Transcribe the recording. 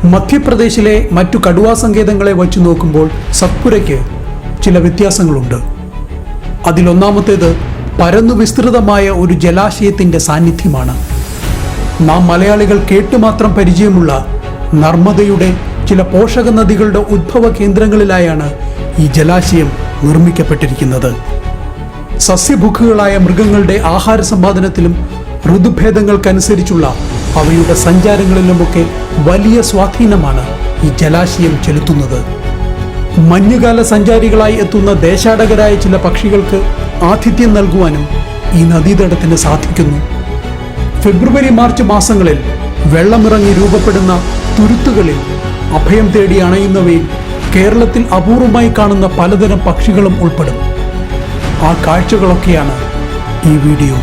മധ്യപ്രദേശിലെ മറ്റു കടുവാ സങ്കേതങ്ങളെ വച്ചു നോക്കുമ്പോൾ സത്പുരയ്ക്ക് ചില വ്യത്യാസങ്ങളുണ്ട്. അതിലൊന്നാമത്തേത് പരന്നു വിസ്തൃതമായ ഒരു ജലാശയത്തിൻ്റെ സാന്നിധ്യമാണ്. നാം മലയാളികൾ കേട്ടുമാത്രം പരിചയമുള്ള നർമ്മദയുടെ ചില പോഷക നദികളുടെ ഉദ്ഭവ കേന്ദ്രങ്ങളിലായാണ് ഈ ജലാശയം നിർമ്മിക്കപ്പെട്ടിരിക്കുന്നത്. സസ്യഭുക്കുകളായ മൃഗങ്ങളുടെ ആഹാര സമ്പാദനത്തിലും ഋതുഭേദങ്ങൾക്കനുസരിച്ചുള്ള അവയുടെ സഞ്ചാരങ്ങളിലുമൊക്കെ വലിയ സ്വാധീനമാണ് ഈ ജലാശയം ചെലുത്തുന്നത്. മഞ്ഞുകാല സഞ്ചാരികളായി എത്തുന്ന ദേശാടകരായ ചില പക്ഷികൾക്ക് ആതിഥ്യം നൽകുവാനും ഈ നദീതടത്തിന് സാധിക്കുന്നു. ഫെബ്രുവരി മാർച്ച് മാസങ്ങളിൽ വെള്ളമിറങ്ങി രൂപപ്പെടുന്ന തുരുത്തുകളിൽ അഭയം തേടി അണയുന്നവയിൽ കേരളത്തിൽ അപൂർവമായി കാണുന്ന പലതരം പക്ഷികളും ഉൾപ്പെടും. ആ കാഴ്ചകളൊക്കെയാണ് ഈ വീഡിയോ.